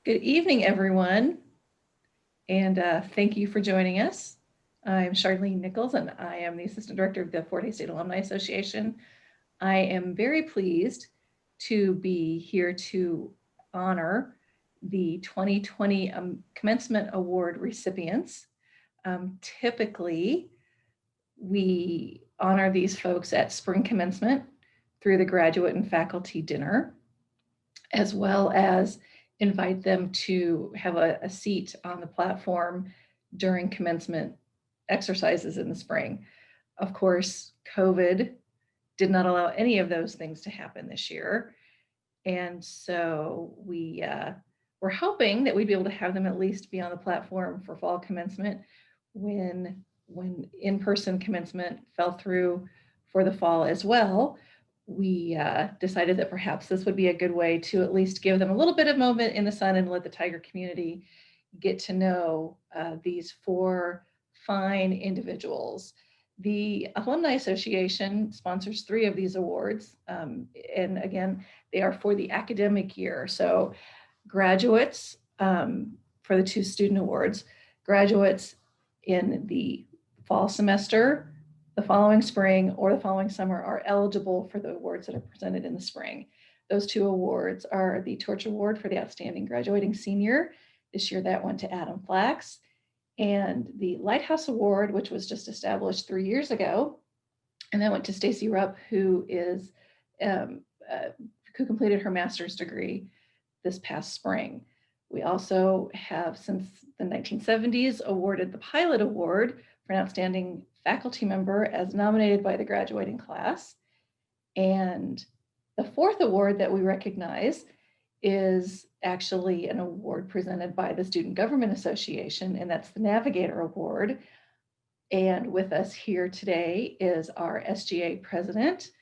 Good evening, everyone, and thank you for joining us. I'm Charlene Nichols, and I am the Assistant Director of the Fort Hays State Alumni Association. I am very pleased to be here to honor the 2020 Commencement Award recipients. Typically, we honor these folks at spring commencement through the graduate and faculty dinner, as well as invite them to have a seat on the platform during commencement exercises in the spring. Of course, COVID did not allow any of those things to happen this year. And so we're hoping that we'd be able to have them at least be on the platform for fall commencement when in-person commencement fell through for the fall as well. We decided that perhaps this would be a good way to at least give them a little bit of moment in the sun and let the Tiger community get to know these four fine individuals. The Alumni Association sponsors 3 of these awards. And again, they are for the academic year. So graduates for the 2 student awards, graduates in the fall semester, the following spring, or the following summer are eligible for the awards that are presented in the spring. Those 2 awards are the Torch Award for the Outstanding Graduating Senior. This year that went to Adam Flax. And the Lighthouse Award, which was just established 3 years ago, and that went to Stacie Rupp, who completed her master's degree this past spring. We also have, since the 1970s, awarded the Pilot Award for an outstanding faculty member as nominated by the graduating class. And the 4th award that we recognize is actually an award presented by the Student Government Association, and that's the Navigator Award. And with us here today is our SGA president,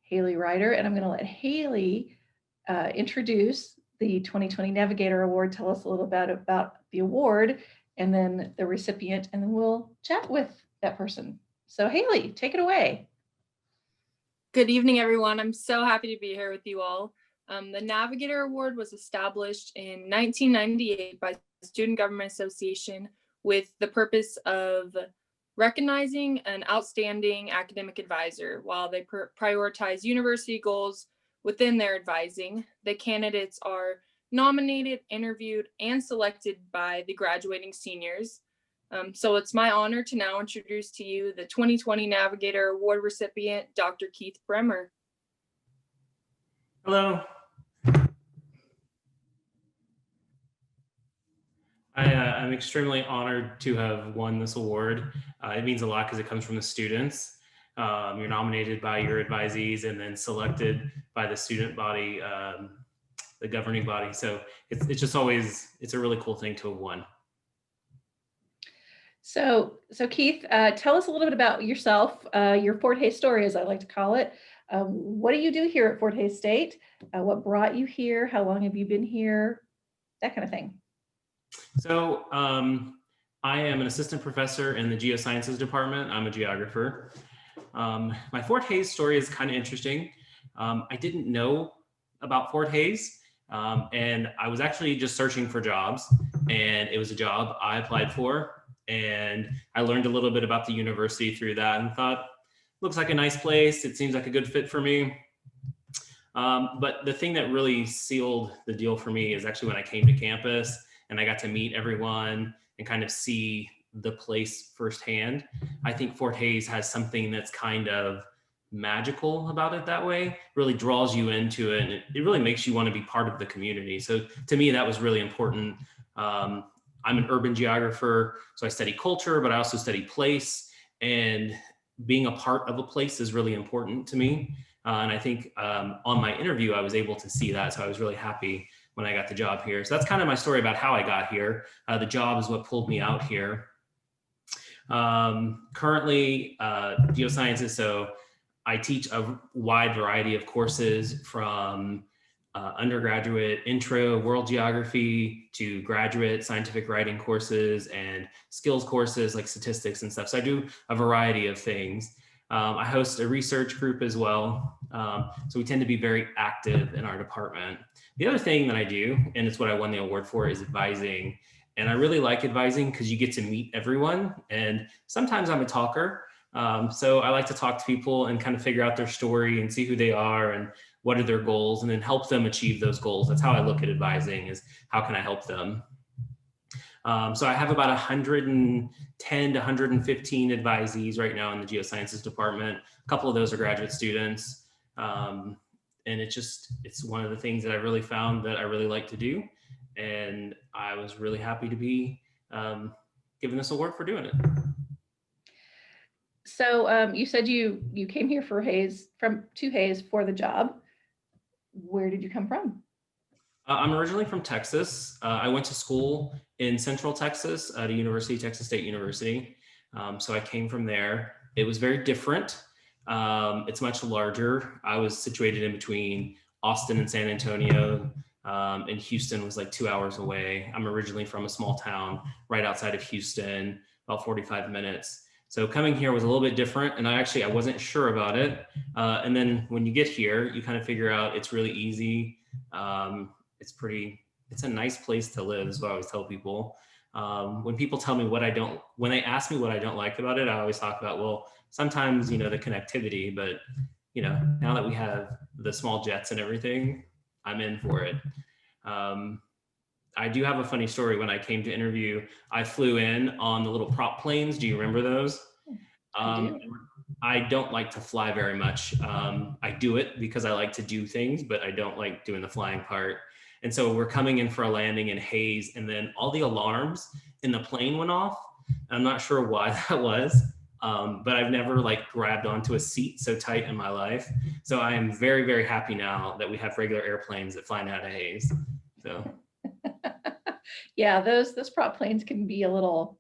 Haley Reiter, and I'm going to let Haley introduce the 2020 Navigator Award, tell us a little bit about the award, and then the recipient, and then we'll chat with that person. So Haley, take it away. Good evening, everyone. I'm so happy to be here with you all. The Navigator Award was established in 1998 by the Student Government Association with the purpose of recognizing an outstanding academic advisor. While they prioritize university goals within their advising, the candidates are nominated, interviewed, and selected by the graduating seniors. So it's my honor to now introduce to you the 2020 Navigator Award recipient, Dr. Keith Bremer. Hello. I'm extremely honored to have won this award. It means a lot because it comes from the students. You're nominated by your advisees and then selected by the student body, the governing body. So it's just always, it's a really cool thing to have won. So Keith, tell us a little bit about yourself, your Fort Hays story, as I like to call it. What do you do here at Fort Hays State? What brought you here? How long have you been here? That kind of thing. So I am an assistant professor in the geosciences department. I'm a geographer. My Fort Hays story is kind of interesting. I didn't know about Fort Hays, and I was actually just searching for jobs, and it was a job I applied for. And I learned a little bit about the university through that and thought, looks like a nice place. It seems like a good fit for me. But the thing that really sealed the deal for me is actually when I came to campus and I got to meet everyone and kind of see the place firsthand. I think Fort Hays has something that's kind of magical about it that way, really draws you into it. And it really makes you want to be part of the community. So to me, that was really important. I'm an urban geographer, so I study culture, but I also study place, and being a part of a place is really important to me. And I think on my interview, I was able to see that. So I was really happy when I got the job here. So that's kind of my story about how I got here. The job is what pulled me out here. Currently, geosciences, so I teach a wide variety of courses from undergraduate intro world geography to graduate scientific writing courses and skills courses like statistics and stuff. So I do a variety of things. I host a research group as well. So we tend to be very active in our department. The other thing that I do, and it's what I won the award for, is advising. And I really like advising because you get to meet everyone. And sometimes I'm a talker. So I like to talk to people and kind of figure out their story and see who they are and what are their goals, and then help them achieve those goals. That's how I look at advising, is how can I help them? So I have about 110 to 115 advisees right now in the geosciences department. A couple of those are graduate students. And it's one of the things that I really found that I really like to do. And I was really happy to be given this award for doing it. So you said you came here for Hayes, to Hayes for the job. Where did you come from? I'm originally from Texas. I went to school in Central Texas at a university, Texas State University. So I came from there. It was very different. It's much larger. I was situated in between Austin and San Antonio, and Houston was like 2 hours away. I'm originally from a small town right outside of Houston, about 45 minutes. So coming here was a little bit different, and I wasn't sure about it. And then when you get here, you kind of figure out it's really easy. It's a nice place to live, is what I always tell people. When people tell me when they ask me what I don't like about it, I always talk about, well, sometimes, the connectivity, but, now that we have the small jets and everything, I'm in for it. I do have a funny story. When I came to interview, I flew in on the little prop planes. Do you remember those? I don't like to fly very much. I do it because I like to do things, but I don't like doing the flying part. And so we're coming in for a landing in Hayes, and then all the alarms in the plane went off. I'm not sure why that was, but I've never grabbed onto a seat so tight in my life. So I am very, very happy now that we have regular airplanes that fly out of Hayes. So. Yeah, those prop planes can be a little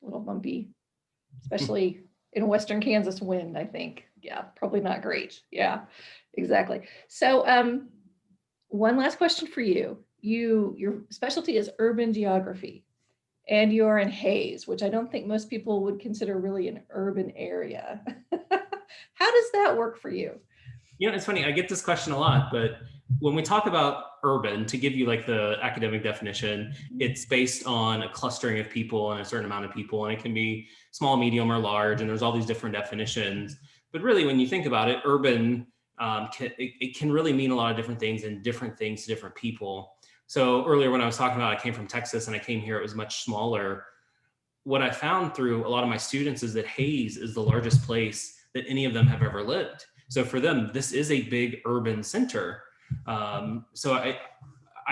bumpy, especially in Western Kansas wind, I think. Yeah, probably not great. Yeah, exactly. So one last question for you. Your specialty is urban geography, and you're in Hayes, which I don't think most people would consider really an urban area. How does that work for you? It's funny, I get this question a lot, but when we talk about urban, to give you the academic definition, it's based on a clustering of people and a certain amount of people, and it can be small, medium, or large, and there's all these different definitions. But really, when you think about it, urban, it can really mean a lot of different things and different things to different people. So earlier when I was talking about I came from Texas and I came here, it was much smaller. What I found through a lot of my students is that Hayes is the largest place that any of them have ever lived. So for them, this is a big urban center. So I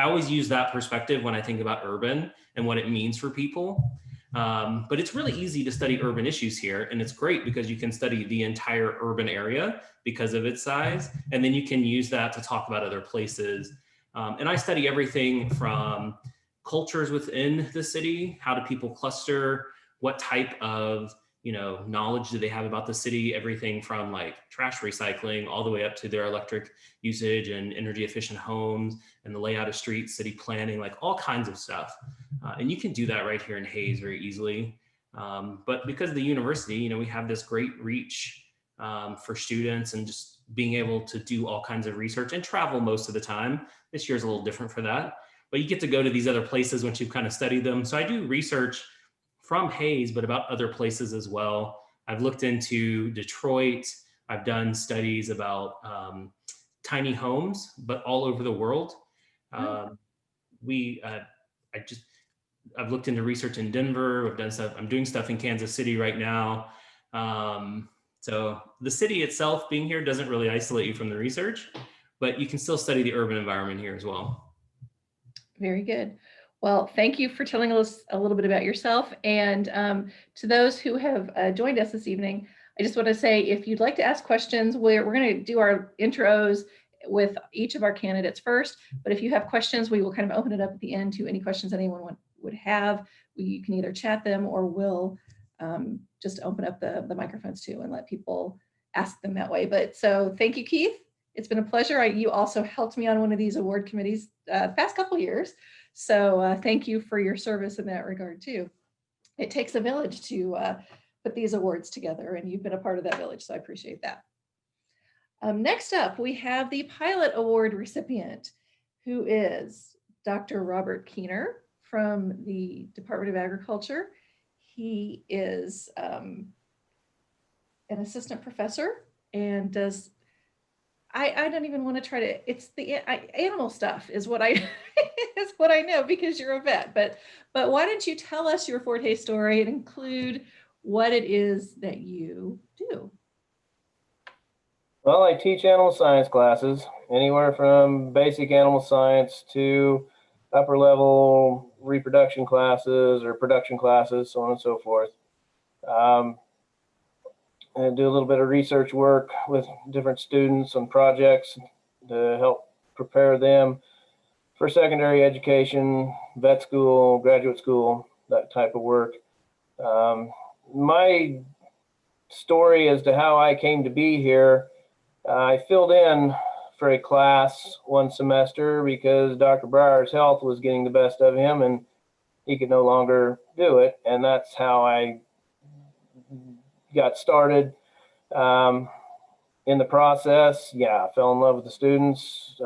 always use that perspective when I think about urban and what it means for people. But it's really easy to study urban issues here. And it's great because you can study the entire urban area because of its size. And then you can use that to talk about other places. And I study everything from cultures within the city. How do people cluster? What type of knowledge do they have about the city? Everything from trash recycling all the way up to their electric usage and energy efficient homes and the layout of streets, city planning, all kinds of stuff. And you can do that right here in Hayes very easily. But because of the university, we have this great reach for students and just being able to do all kinds of research and travel most of the time. This year's a little different for that, but you get to go to these other places once you've kind of studied them. So I do research from Hayes, but about other places as well. I've looked into Detroit. I've done studies about tiny homes, but all over the world. I've looked into research in Denver. I've done stuff. I'm doing stuff in Kansas City right now. So the city itself, being here, doesn't really isolate you from the research, but you can still study the urban environment here as well. Very good. Well, thank you for telling us a little bit about yourself. And to those who have joined us this evening, I just want to say, if you'd like to ask questions, we're going to do our intros with each of our candidates first. But if you have questions, we will kind of open it up at the end to any questions anyone would have. You can either chat them, or we'll just open up the microphones too and let people ask them that way. But so thank you, Keith. It's been a pleasure. You also helped me on one of these award committees the past couple of years. So thank you for your service in that regard too. It takes a village to put these awards together, and you've been a part of that village, so I appreciate that. Next up, we have the Pilot Award recipient, who is Dr. Robert Keener from the Department of Agriculture. He is an assistant professor and does, I don't even want to try to, it's the animal stuff is what I is what I know because you're a vet, but why don't you tell us your forte story and include what it is that you do? Well, I teach animal science classes, anywhere from basic animal science to upper level reproduction classes or production classes, so on and so forth. And do a little bit of research work with different students on projects to help prepare them for secondary education, vet school, graduate school, that type of work. My story as to how I came to be here, I filled in for a class one semester because Dr. Breyer's health was getting the best of him and he could no longer do it. And that's how I got started. In the process, I fell in love with the students,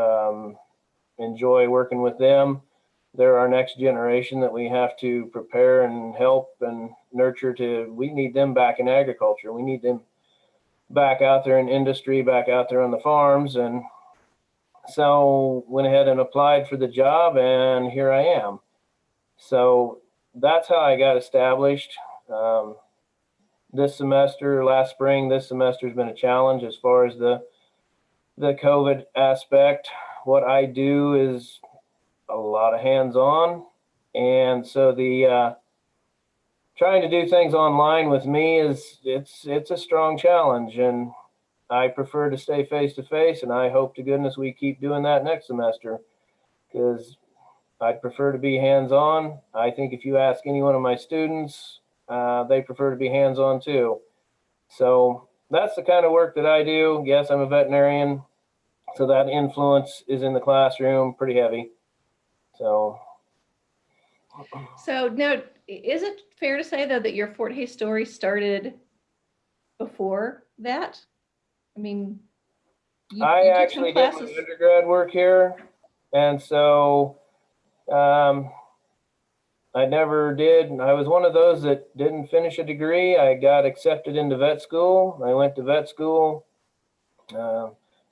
enjoy working with them. They're our next generation that we have to prepare and help and nurture we need them back in agriculture. We need them back out there in industry, back out there on the farms. And so went ahead and applied for the job, and here I am. So that's how I got established. This semester, last spring, this semester has been a challenge as far as the COVID aspect. What I do is a lot of hands-on, and so the trying to do things online with me it's a strong challenge, and I prefer to stay face-to-face, and I hope to goodness we keep doing that next semester because I'd prefer to be hands-on. I think if you ask any one of my students, they prefer to be hands-on too. So that's the kind of work that I do. Yes, I'm a veterinarian, so that influence is in the classroom pretty heavy. So now, is it fair to say though that your forte story started before that? I mean, I actually did my undergrad work here, and so I never did. I was one of those that didn't finish a degree. I got accepted into vet school. I went to vet school,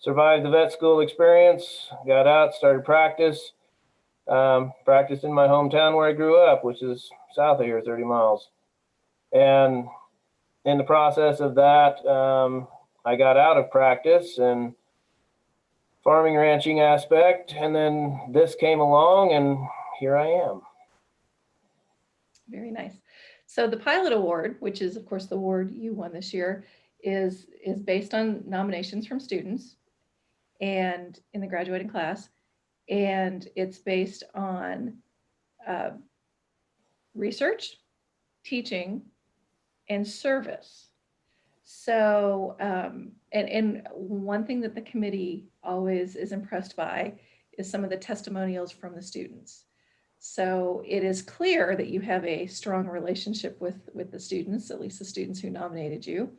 survived the vet school experience, got out, started practice. Practiced in my hometown where I grew up, which is south of here, 30 miles. And in the process of that, I got out of practice and farming ranching aspect. And then this came along and here I am. Very nice. So the Pilot Award, which is of course the award you won this year, is based on nominations from students and in the graduating class. And it's based on research, teaching, and service. So, and one thing that the committee always is impressed by is some of the testimonials from the students. So it is clear that you have a strong relationship with the students, at least the students who nominated you.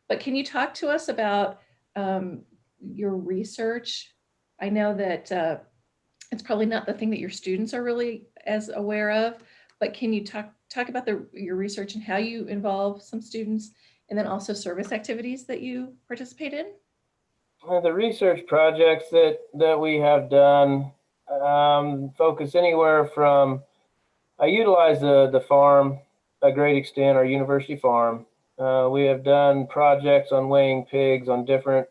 But can you talk to us about your research? I know that it's probably not the thing that your students are really as aware of, but can you talk about your research and how you involve some students, and then also service activities that you participate in? Well, the research projects that we have done focus anywhere from, I utilize the farm a great extent, our university farm. We have done projects on weighing pigs on different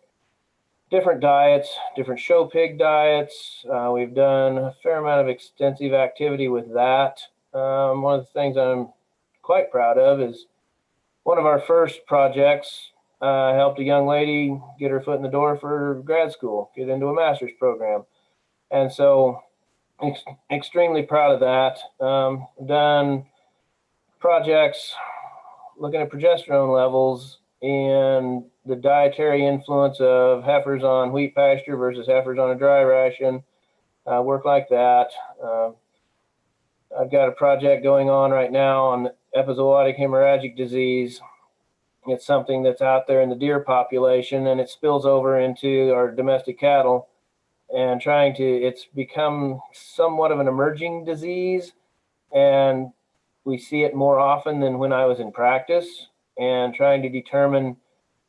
diets, different show pig diets. We've done a fair amount of extensive activity with that. One of the things I'm quite proud of is one of our first projects helped a young lady get her foot in the door for grad school, get into a master's program. And so extremely proud of that. Done projects looking at progesterone levels and the dietary influence of heifers on wheat pasture versus heifers on a dry ration, work like that. I've got a project going on right now on epizootic hemorrhagic disease it's something that's out there in the deer population, and it spills over into our domestic cattle. And it's become somewhat of an emerging disease, and we see it more often than when I was in practice, and trying to determine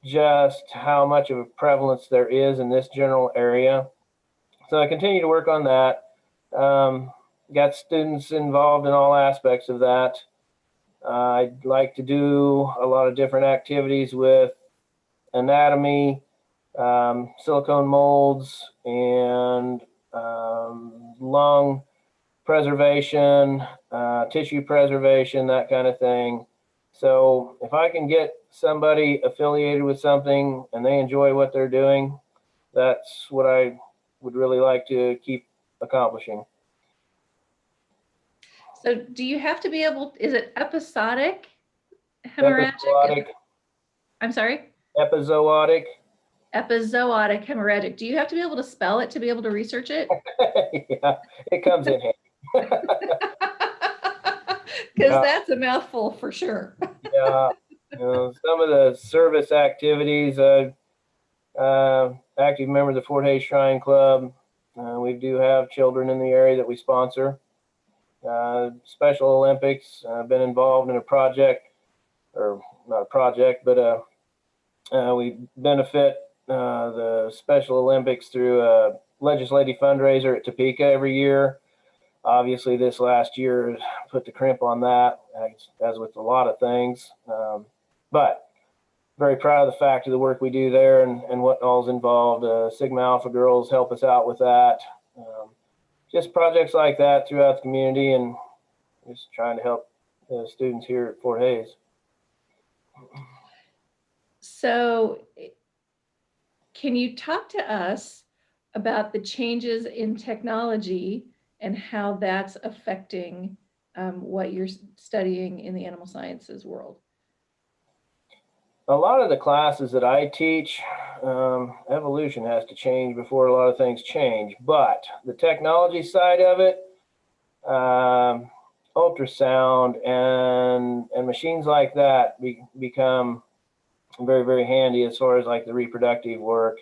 just how much of a prevalence there is in this general area. So I continue to work on that. Got students involved in all aspects of that. I'd like to do a lot of different activities with anatomy, silicone molds, and lung preservation, tissue preservation, that kind of thing. So if I can get somebody affiliated with something and they enjoy what they're doing, that's what I would really like to keep accomplishing. So do you have to be able, is it episodic hemorrhagic? Epizootic. I'm sorry? Epizootic. Epizootic hemorrhagic. Do you have to be able to spell it to be able to research it? Yeah, it comes in handy. Because that's a mouthful for sure. Yeah, some of the service activities, active member of the Fort Hays Shrine Club. We do have children in the area that we sponsor. Special Olympics, I've been involved in a project, or not a project, but we benefit the Special Olympics through a legislative fundraiser at Topeka every year. Obviously, this last year put the crimp on that, as with a lot of things. But very proud of the fact of the work we do there and what all's involved. Sigma Alpha girls help us out with that. Just projects like that throughout the community, and just trying to help the students here at Fort Hays. So can you talk to us about the changes in technology and how that's affecting what you're studying in the animal sciences world? A lot of the classes that I teach, evolution has to change before a lot of things change. But the technology side of it, ultrasound and machines like that become very, very handy as far as like the reproductive work.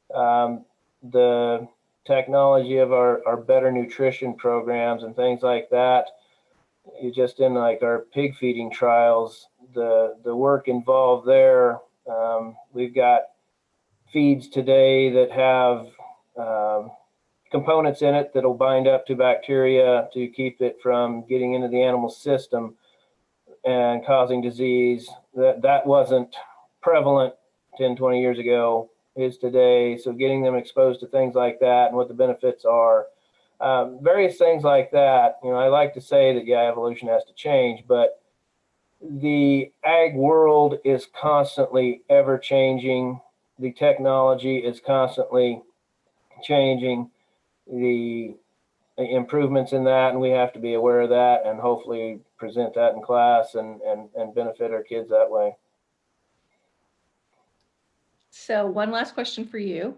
The technology of our better nutrition programs and things like that, just in like our pig feeding trials, the work involved there. We've got feeds today that have components in it that'll bind up to bacteria to keep it from getting into the animal system and causing disease. That wasn't prevalent 10, 20 years ago, is today. So getting them exposed to things like that and what the benefits are, various things like that. I like to say that, yeah, evolution has to change, but the ag world is constantly ever changing. The technology is constantly changing. The improvements in that, and we have to be aware of that and hopefully present that in class and benefit our kids that way. So one last question for you.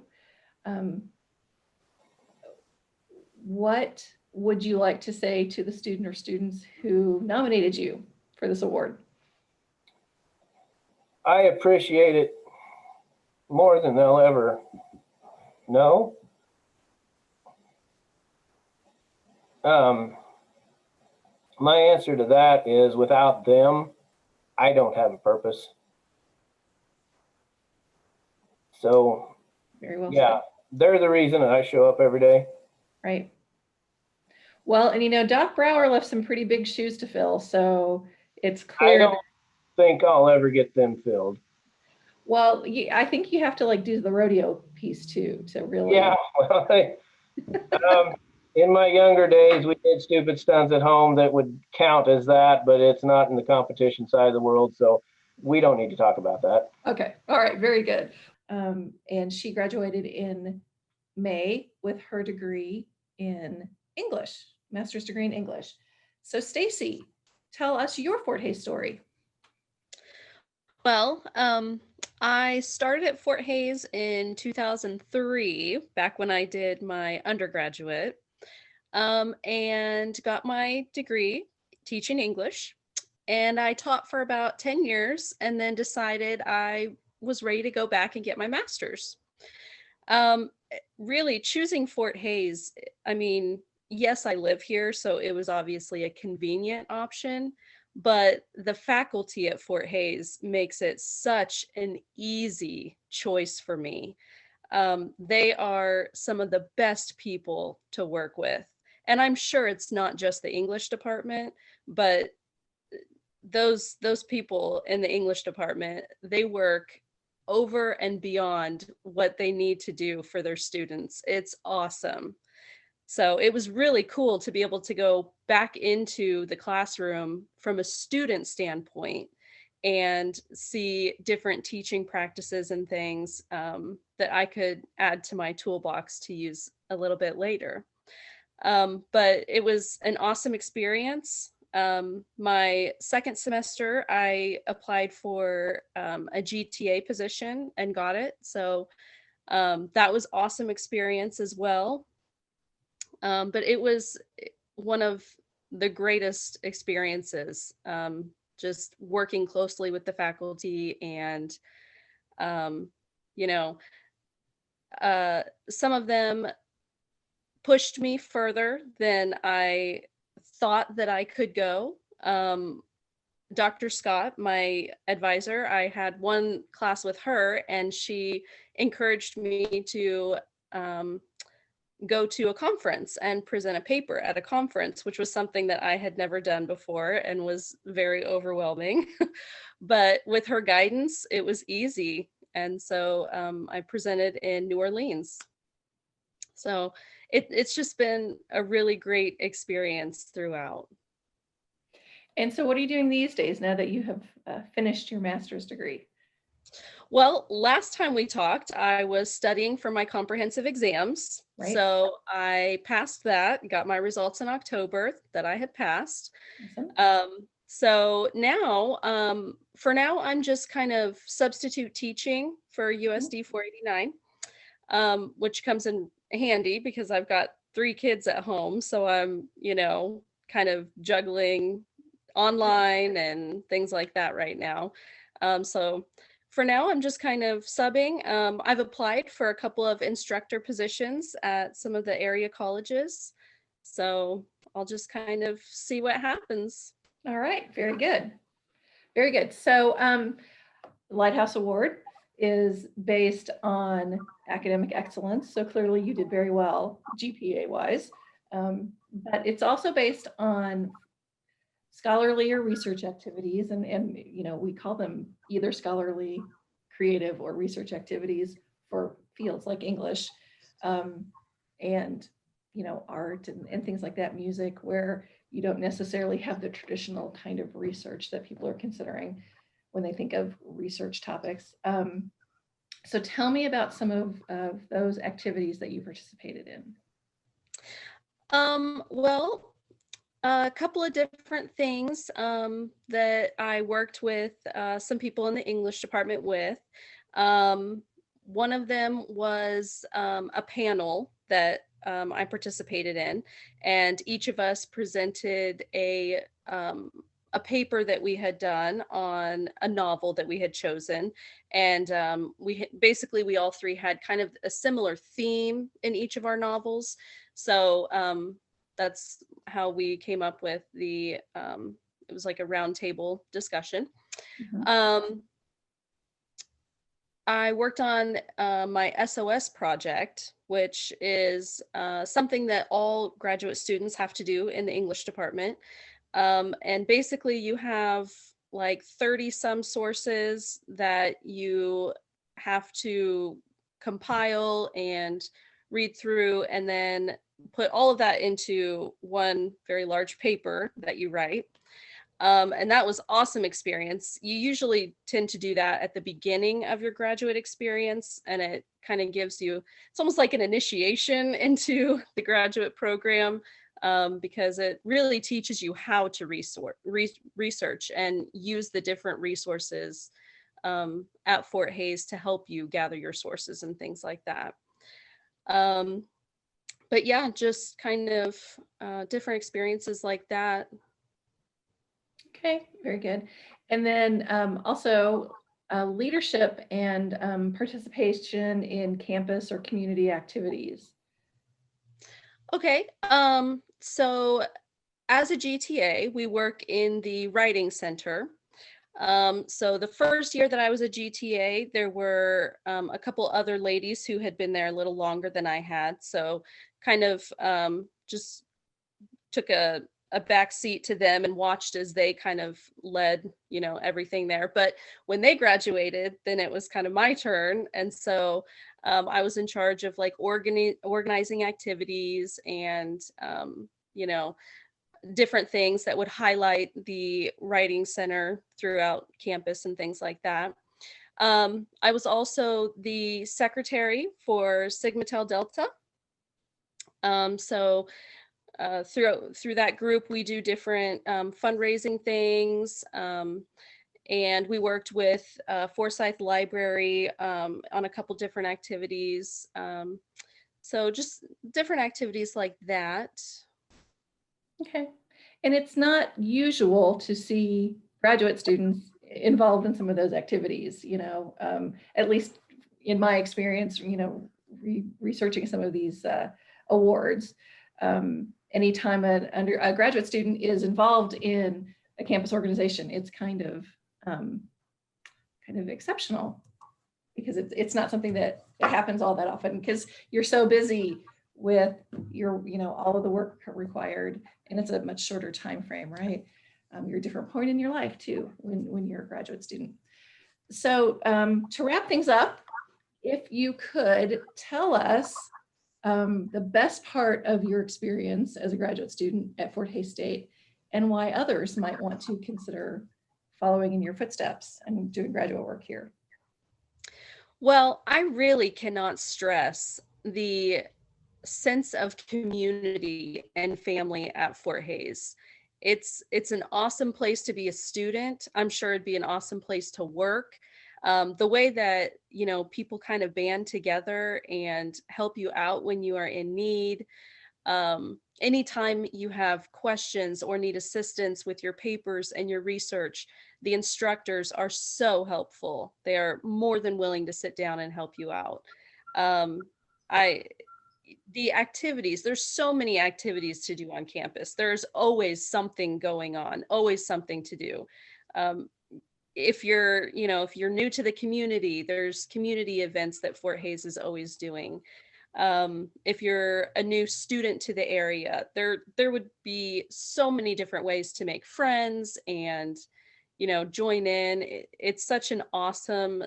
What would you like to say to the student or students who nominated you for this award? I appreciate it more than they'll ever know. My answer to that is, without them, I don't have a purpose. So, Very well yeah, said. they're the reason that I show up every day. Right. Well, and Doc Brower left some pretty big shoes to fill, so it's clear. I don't think I'll ever get them filled. Well, I think you have to like do the rodeo piece too to really. Yeah, well, in my younger days, we did stupid stunts at home that would count as that, but it's not in the competition side of the world, so we don't need to talk about that. Okay. All right. Very good. And she graduated in May with her degree in English, master's degree in English. So Stacie, tell us your Fort Hays story. Well, I started at Fort Hays in 2003, back when I did my undergraduate, and got my degree teaching English. and I taught for about 10 years and then decided I was ready to go back and get my master's. Really choosing Fort Hays, I mean, yes, I live here, so it was obviously a convenient option, but the faculty at Fort Hays makes it such an easy choice for me. They are some of the best people to work with. And I'm sure it's not just the English department, but those people in the English department, they work over and beyond what they need to do for their students. It's awesome. So it was really cool to be able to go back into the classroom from a student standpoint and see different teaching practices and things that I could add to my toolbox to use a little bit later. But it was an awesome experience. My second semester, I applied for a GTA position and got it. So that was awesome experience as well. But it was one of the greatest experiences, just working closely with the faculty and, you know, some of them pushed me further than I thought that I could go. Dr. Scott, my advisor, I had one class with her and she encouraged me to go to a conference and present a paper at a conference, which was something that I had never done before and was very overwhelming. But with her guidance, it was easy. And so I presented in New Orleans. So it's just been a really great experience throughout. And so what are you doing these days now that you have finished your master's degree? Well, last time we talked, I was studying for my comprehensive exams. Right. So I passed that, got my results in October that I had passed. Awesome. So now, for now, I'm just kind of substitute teaching for USD 489, which comes in handy because I've got 3 kids at home. So I'm, kind of juggling online and things like that right now. So for now, I'm just kind of subbing. I've applied for a couple of instructor positions at some of the area colleges. So I'll just kind of see what happens. All right, very good. Very good. So Lighthouse Award is based on academic excellence. So clearly you did very well GPA wise, but it's also based on scholarly or research activities. And we call them either scholarly, creative, or research activities for fields like English and art and things like that, music, where you don't necessarily have the traditional kind of research that people are considering when they think of research topics. So tell me about some of those activities that you participated in. Well, a couple of different things that I worked with some people in the English department with. One of them was a panel that I participated in, and each of us presented a paper that we had done on a novel that we had chosen. And we all 3 had kind of a similar theme in each of our novels. So that's how we came up with it was like a roundtable discussion. Mm-hmm. I worked on my SOS project, which is something that all graduate students have to do in the English department. And basically you have like 30 some sources that you have to compile and read through, and then put all of that into one very large paper that you write. And that was awesome experience. You usually tend to do that at the beginning of your graduate experience, and it kind of gives you, it's almost like an initiation into the graduate program, because it really teaches you how to research and use the different resources at Fort Hays to help you gather your sources and things like that. But yeah, just kind of different experiences like that. Okay, very good. And then also leadership and participation in campus or community activities. Okay, so as a GTA, we work in the writing center. So the first year that I was a GTA, there were a couple other ladies who had been there a little longer than I had. So kind of just took a back seat to them and watched as they kind of led, you know, everything there. But when they graduated, then it was kind of my turn. And so I was in charge of like organizing activities and, you know, different things that would highlight the writing center throughout campus and things like that. I was also the secretary for Sigma Tau Delta. So through that group, we do different fundraising things. And we worked with Forsyth Library on a couple different activities. So just different activities like that. Okay. And it's not usual to see graduate students involved in some of those activities, you know, at least in my experience, you know, researching some of these awards. Anytime a graduate student is involved in a campus organization, it's kind of exceptional, because it's not something that happens all that often, because you're so busy with your, you know, all of the work required, and it's a much shorter time frame, right? You're a different point in your life too when you're a graduate student. So to wrap things up, if you could tell us the best part of your experience as a graduate student at Fort Hays State, and why others might want to consider following in your footsteps and doing graduate work here. Well, I really cannot stress the sense of community and family at Fort Hays. It's an awesome place to be a student. I'm sure it'd be an awesome place to work. The way that, you know, people kind of band together and help you out when you are in need. Anytime you have questions or need assistance with your papers and your research, the instructors are so helpful. They are more than willing to sit down and help you out. The activities, there's so many activities to do on campus. There's always something going on, always something to do. If you're new to the community, there's community events that Fort Hays is always doing. If you're a new student to the area, there would be so many different ways to make friends and, you know, join in. It's such an awesome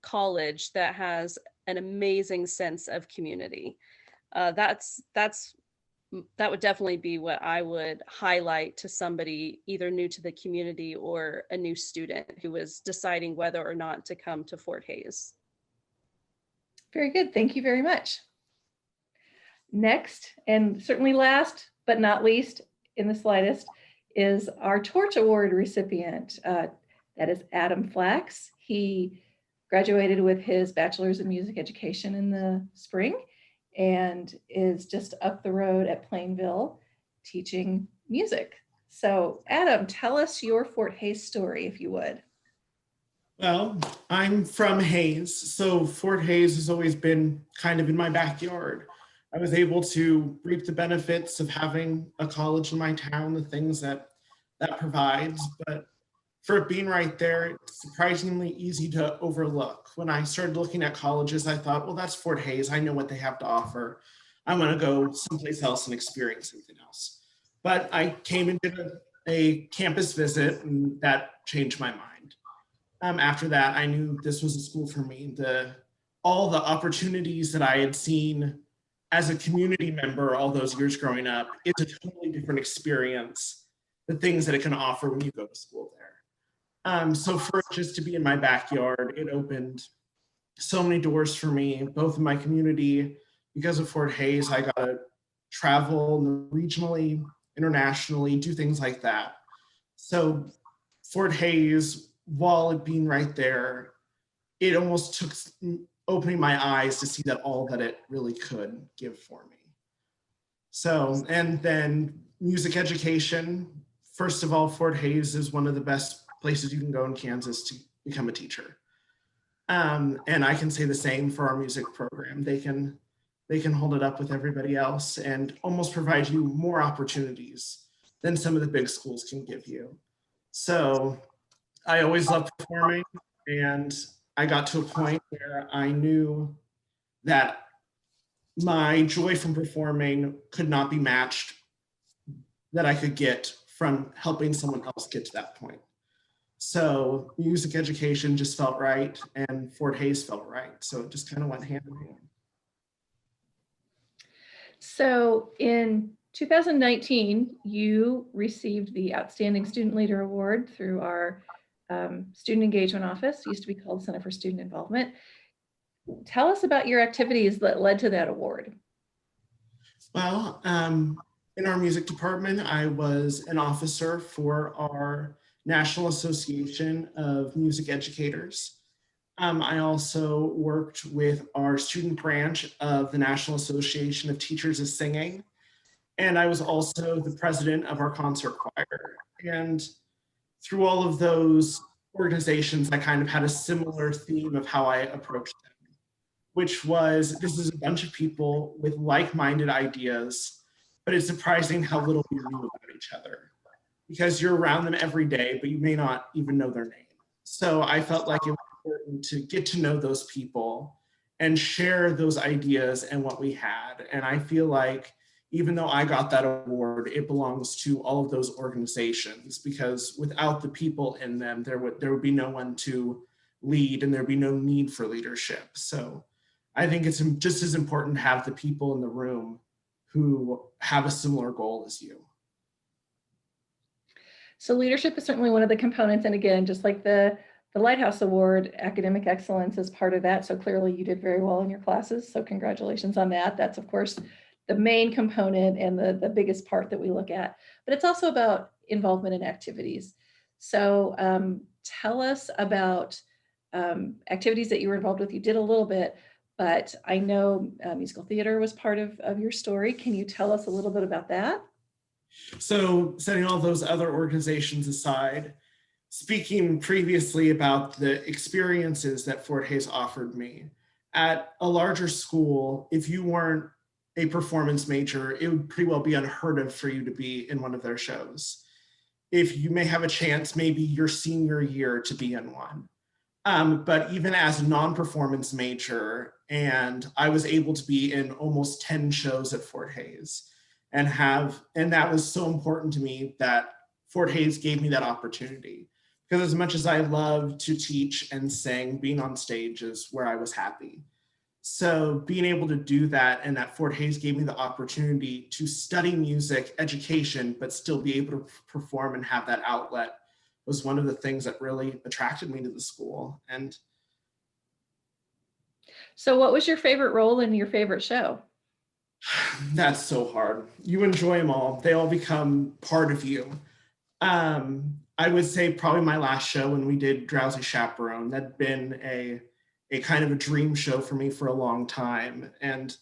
college that has an amazing sense of community. That would definitely be what I would highlight to somebody either new to the community or a new student who is deciding whether or not to come to Fort Hays. Very good. Thank you very much. Next, and certainly last but not least in the slightest, is our Torch Award recipient. That is Adam Flax. He graduated with his bachelor's in music education in the spring and is just up the road at Plainville teaching music. So Adam, tell us your Fort Hays story, if you would. Well, I'm from Hays, so Fort Hays has always been kind of in my backyard. I was able to reap the benefits of having a college in my town, the things that provides, but for it being right there, it's surprisingly easy to overlook. When I started looking at colleges, I thought, well, that's Fort Hays. I know what they have to offer. I want to go someplace else and experience something else. But I came and did a campus visit, and that changed my mind. After that, I knew this was a school for me. All the opportunities that I had seen as a community member all those years growing up, it's a totally different experience, the things that it can offer when you go to school there. So for it just to be in my backyard, it opened so many doors for me, both in my community. Because of Fort Hays, I got to travel regionally, internationally, do things like that. So Fort Hays, while it being right there, it almost took opening my eyes to see that all that it really could give for me. So, and then music education first of all, Fort Hays is one of the best places you can go in Kansas to become a teacher. And I can say the same for our music program. They can hold it up with everybody else and almost provide you more opportunities than some of the big schools can give you. So I always loved performing, and I got to a point where I knew that my joy from performing could not be matched, that I could get from helping someone else get to that point. So music education just felt right, and Fort Hays felt right. So it just kind of went hand in hand. So in 2019, you received the Outstanding Student Leader Award through our Student Engagement Office, used to be called Center for Student Involvement. Tell us about your activities that led to that award. Well, in our music department, I was an officer for our National Association of Music Educators. I also worked with our student branch of the National Association of Teachers of Singing. And I was also the president of our concert choir. And through all of those organizations, I kind of had a similar theme of how I approached them, which was, this is a bunch of people with like-minded ideas, but it's surprising how little we knew about each other, because you're around them every day, but you may not even know their name. So I felt like it was important to get to know those people and share those ideas and what we had. And I feel like even though I got that award, it belongs to all of those organizations, because without the people in them, there would be no one to lead, and there'd be no need for leadership. So I think it's just as important to have the people in the room who have a similar goal as you. So leadership is certainly one of the components. And again, just like the Lighthouse Award, academic excellence is part of that. So clearly you did very well in your classes. So congratulations on that. That's of course the main component and the biggest part that we look at. But it's also about involvement in activities. So tell us about activities that you were involved with. You did a little bit, but I know musical theater was part of your story. Can you tell us a little bit about that? So setting all those other organizations aside, speaking previously about the experiences that Fort Hays offered me, at a larger school, if you weren't a performance major, it would pretty well be unheard of for you to be in one of their shows. If you may have a chance, maybe your senior year to be in one. But even as a non-performance major, and I was able to be in almost 10 shows at Fort Hays, and that was so important to me that Fort Hays gave me that opportunity. Because as much as I love to teach and sing, being on stage is where I was happy. So being able to do that, and that Fort Hays gave me the opportunity to study music education, but still be able to perform and have that outlet, was one of the things that really attracted me to the school. And so what was your favorite role in your favorite show? that's so hard. You enjoy them all. They all become part of you. I would say probably my last show when we did Drowsy Chaperone, that'd been a kind of a dream show for me for a long time. And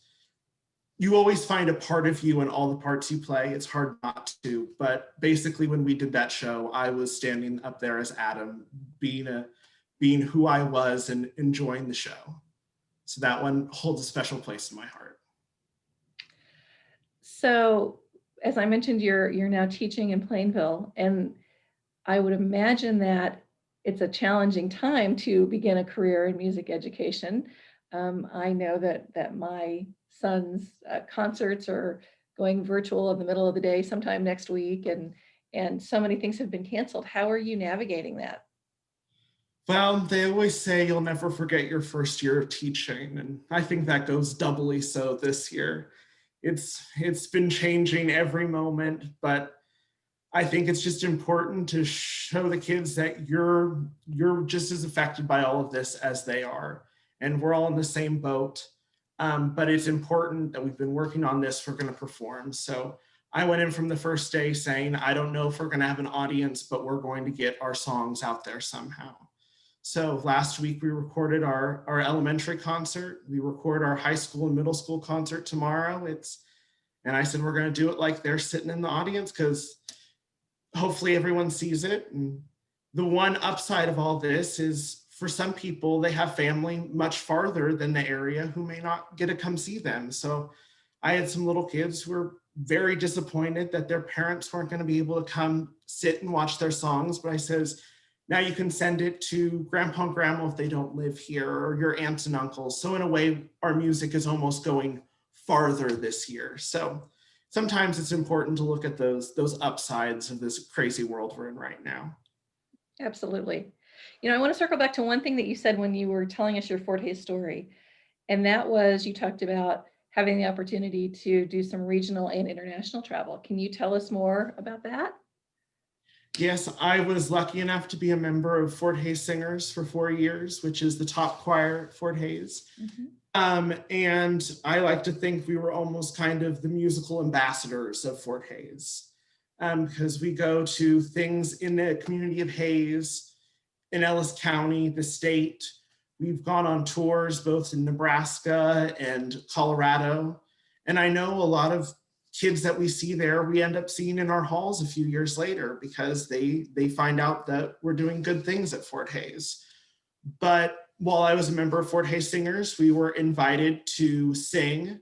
you always find a part of you in all the parts you play. It's hard not to, but basically when we did that show, I was standing up there as Adam, being who I was and enjoying the show. So that one holds a special place in my heart. So as I mentioned, you're now teaching in Plainville, and I would imagine that it's a challenging time to begin a career in music education. I know that my son's concerts are going virtual in the middle of the day sometime next week, and so many things have been canceled. How are you navigating that? Well, they always say you'll never forget your first year of teaching, and I think that goes doubly so this year. It's been changing every moment, but I think it's just important to show the kids that you're just as affected by all of this as they are. And we're all in the same boat. But it's important that we've been working on this, we're going to perform. So I went in from the first day saying, I don't know if we're going to have an audience, but we're going to get our songs out there somehow. So last week we recorded our elementary concert. We record our high school and middle school concert tomorrow. And I said, we're going to do it like they're sitting in the audience, because hopefully everyone sees it. And the one upside of all this is for some people, they have family much farther than the area who may not get to come see them. So I had some little kids who were very disappointed that their parents weren't going to be able to come sit and watch their songs. But I says, now you can send it to grandpa and grandma if they don't live here, or your aunts and uncles. So in a way, our music is almost going farther this year. So sometimes it's important to look at those upsides of this crazy world we're in right now. Absolutely. You know, I want to circle back to one thing that you said when you were telling us your Fort Hays story. And that was, you talked about having the opportunity to do some regional and international travel. Can you tell us more about that? Yes, I was lucky enough to be a member of Fort Hays Singers for 4 years, which is the top choir at Fort Hays. And I like to think we were almost kind of the musical ambassadors of Fort Hays, because we go to things in the community of Hays, in Ellis County, the state. We've gone on tours both in Nebraska and Colorado. And I know a lot of kids that we see there, we end up seeing in our halls a few years later because they find out that we're doing good things at Fort Hays. But while I was a member of Fort Hays Singers, we were invited to sing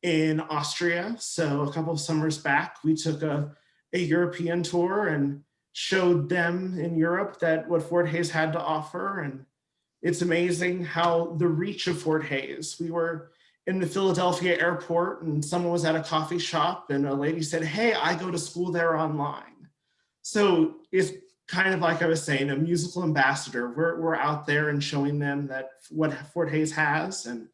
in Austria. So a couple of summers back, we took a European tour and showed them in Europe that what Fort Hays had to offer. And it's amazing how the reach of Fort Hays. We were in the Philadelphia airport and someone was at a coffee shop and a lady said, "Hey, I go to school there online." So it's kind of like I was saying, a musical ambassador. We're out there and showing them that what Fort Hays has, and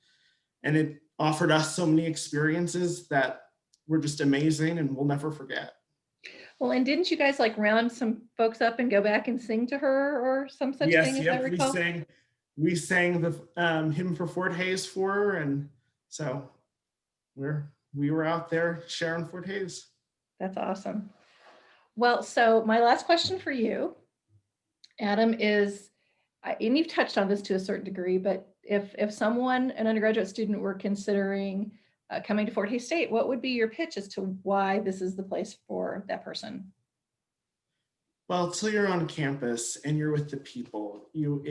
it offered us so many experiences that were just amazing and we'll never forget. Well, and didn't you guys like round some folks up and go back and sing to her or some such Yes, thing, as I yep, recall? we sang the hymn for Fort Hays for her, and so we were out there sharing Fort Hays. That's awesome. Well, so my last question for you, Adam, is, and you've touched on this to a certain degree, but if someone, an undergraduate student, were considering coming to Fort Hays State, what would be your pitch as to why this is the place for that person? Well, till you're on campus and you're with the people, you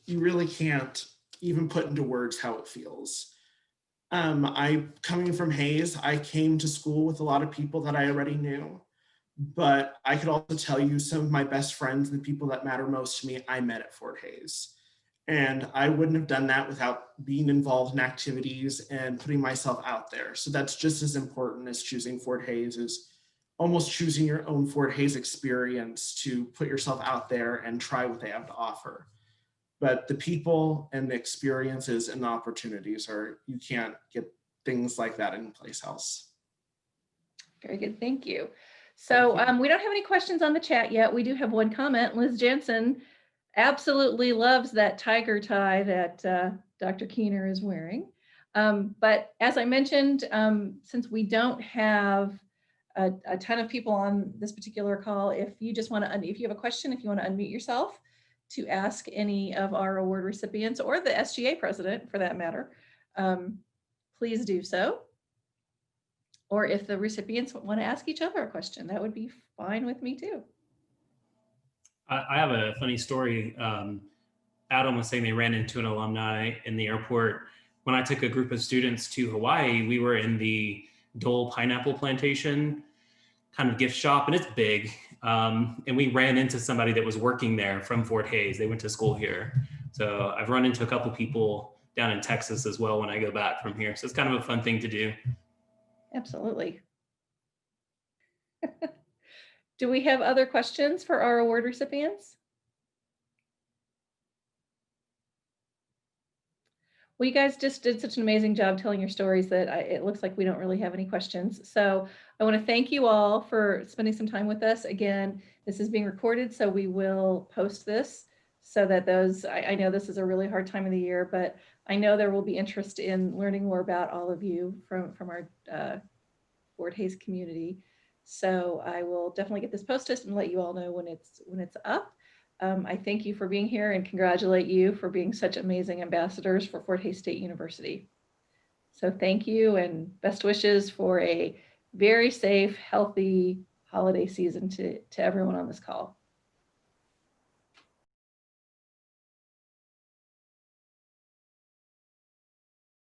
really can't even put into words how it feels. Coming from Hays, I came to school with a lot of people that I already knew, but I could also tell you some of my best friends and the people that matter most to me, I met at Fort Hays. And I wouldn't have done that without being involved in activities and putting myself out there. So that's just as important as choosing Fort Hays, is almost choosing your own Fort Hays experience to put yourself out there and try what they have to offer. But the people and the experiences and the opportunities you can't get things like that anyplace else. Very good, thank you. So we don't have any questions on the chat yet. We do have one comment. Liz Jensen absolutely loves that tiger tie that Dr. Keener is wearing. But as I mentioned, since we don't have a ton of people on this particular call, if you just want to, if you have a question, if you want to unmute yourself to ask any of our award recipients or the SGA president for that matter, please do so. Or if the recipients want to ask each other a question, that would be fine with me too. I have a funny story. Adam was saying they ran into an alumni in the airport. When I took a group of students to Hawaii, we were in the Dole pineapple plantation kind of gift shop, and it's big. And we ran into somebody that was working there from Fort Hays. They went to school here. So I've run into a couple people down in Texas as well when I go back from here. So it's kind of a fun thing to do. Absolutely. Do we have other questions for our award recipients? Well, you guys just did such an amazing job telling your stories that it looks like we don't really have any questions. So I want to thank you all for spending some time with us. Again, this is being recorded, so we will post this so that those, I know this is a really hard time of the year, but I know there will be interest in learning more about all of you from our Fort Hays community. So I will definitely get this posted and let you all know when it's up. I thank you for being here and congratulate you for being such amazing ambassadors for Fort Hays State University. So thank you and best wishes for a very safe, healthy holiday season to everyone on this call.